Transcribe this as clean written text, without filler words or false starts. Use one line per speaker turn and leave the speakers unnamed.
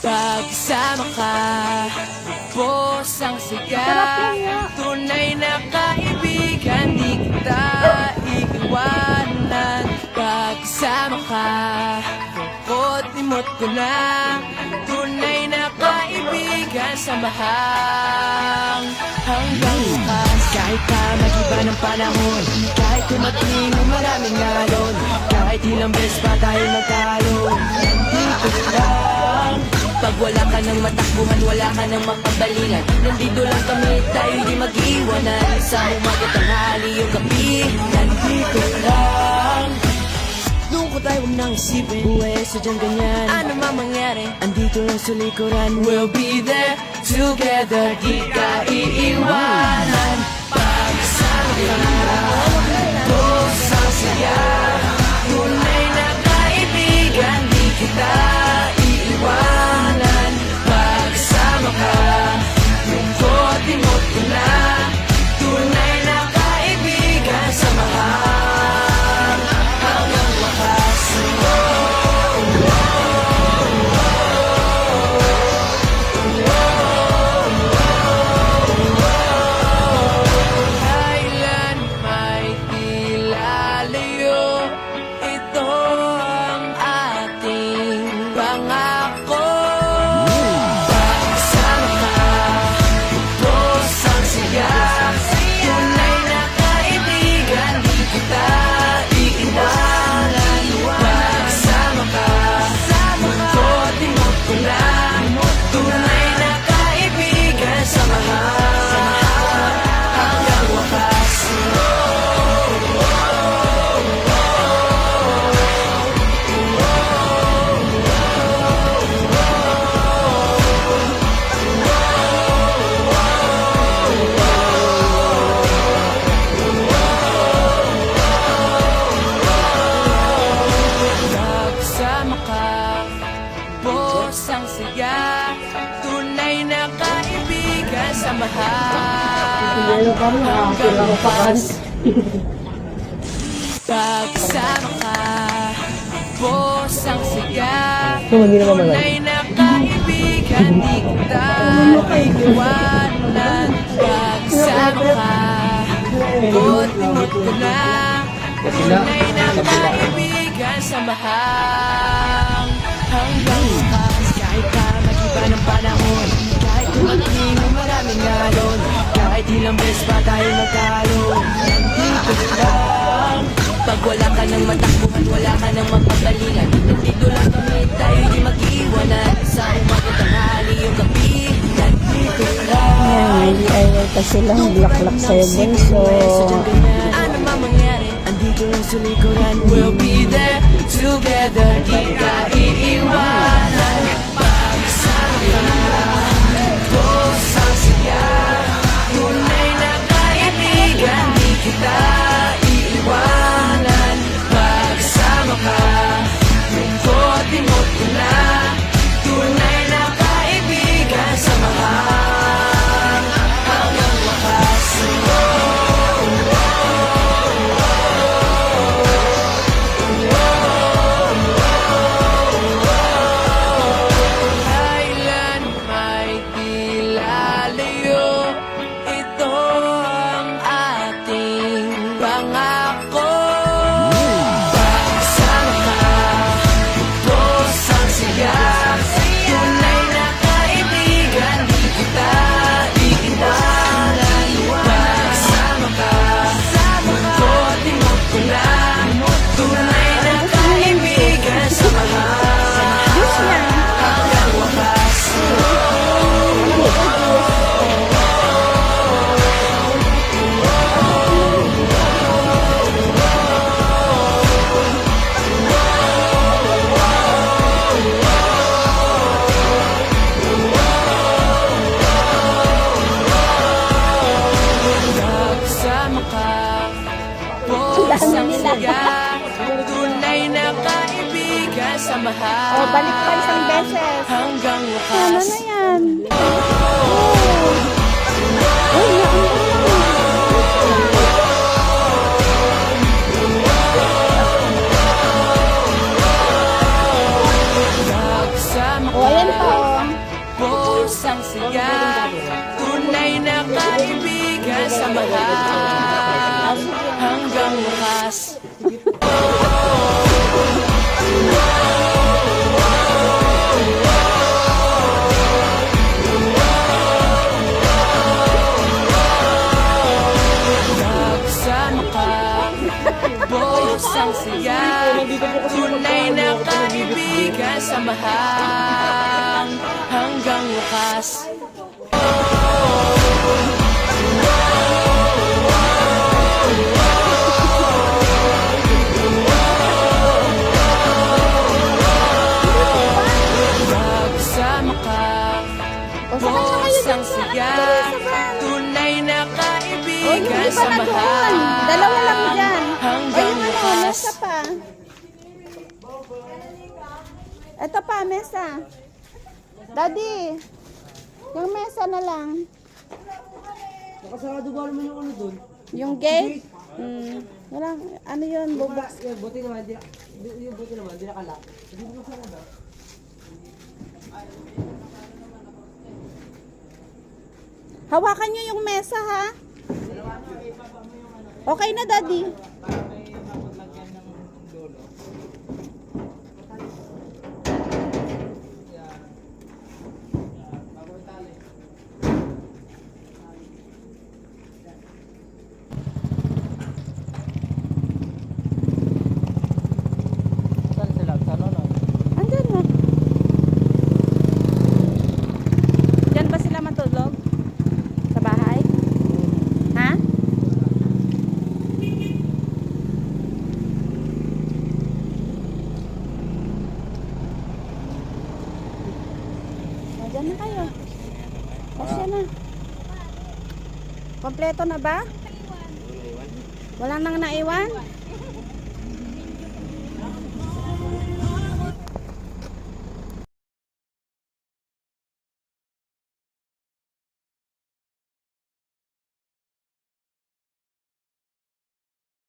Pagkasama ka, ubos ang siga. Tunay na kaibigan, di kita iiwanan. Pagkasama ka, lungkot-limot ko na. Tunay na kaibigan, samahang hanggang wakas. Kahit pa mag-iba ng panahon, kahit tumating ang maraming alon, kahit ilang beses pa tayo magkaroon, nandito lang. Pag wala ka ng matakbuhan, wala ka ng makabalingan, nandito lang kami, tayo di mag-iwanan. Sa umaga, tanghali o gabi, nandito lang. Lungkot tayo, huwag nang isipin, buhay ay sadyang ganyan. Ano man mangyari, andito lang sa likuran. We'll be there together, di ka iiwanan. Pag-isama ka, bos ang saya. Tunay na kaibigan, di kita iiwanan. Pag-isama ka, lungkot-limot ko na. Tunay na kaibigan, samahang hanggang wakas. Kailan may ilalayo, ito ang ating pangako. Pag-isama ka, ubos ang siya. Tunay na kaibigan, di kita iiwanan. Pag-isama ka, lungkot-limot ko na. Tunay na kaibigan, samahang hanggang wakas. Pag-isama ka, bos ang siya. Tunay na kaibigan, samahang hanggang wakas. Pag-isama ka, bos ang siya. Tunay na kaibigan, di kita iiwanan. Pag-isama ka, lungkot-limot ko na. Tunay na kaibigan, samahang hanggang wakas. Kahit pa mag-iba ng panahon, kahit tumating ang maraming alon, kahit ilang beses pa tayo magkaroon, nandito lang. Pag wala ka ng matakbuhan, wala ka ng mapagalingan, nandito lang kami, tayo di mag-iwanan. Sa umaga, tanghali o gabi, nandito lang.
Yan, nag-iaway pa sila, blaklak sa'yo bunso.
Ano man mangyari, andito lang sa likuran. We'll be there together, di ka iiwanan. Pag-isama ka, bos ang siya. Tunay na kaibigan, di kita iiwanan. Pag-isama ka, lungkot-limot ko na. Tunay na kaibigan, samahang hanggang wakas. Kailan may ilalayo, ito ang ating pangako. Pag-isama ka, ubos ang siya. Tunay na kaibigan, di kita iiwanan. Pag-isama ka, lungkot-limot ko na. Tunay na kaibigan, samahang hanggang wakas. Pag-isama ka, bos ang siya. Tunay na kaibigan, samahang
O, balik pa isang beses.
hanggang
Ano
wakas.
na yan? Oh. Uy,
Pag-isama
O, ayan pa, o.
Bugos ang siya, tunay na kaibigan, samahan hanggang wakas. Nagsama ka, bugos ang siya, tunay na kaibigan, samahan hanggang wakas. Nagsama ka, bugos ang siya, tunay na kaibigan, samahan
Dalawa lang dyan. O
hanggang
yung ano,
wakas.
mesa pa. Ito pa, mesa. Daddy, yung mesa na lang.
Nakasarado ba naman yung ano doon?
Yung gate. Wala, ano yun, bubok.
Yung buti naman, yung buti naman, di nakala. Hindi mo sarado.
Hawakan nyo yung mesa, ha? Okay na, Daddy.
Saan sila? Saan ano?
Andyan na. Diyan ba sila matulog? Sa bahay? Ha? Diyan na kayo. Kasya na. Kompleto na ba? Wala nang naiwan?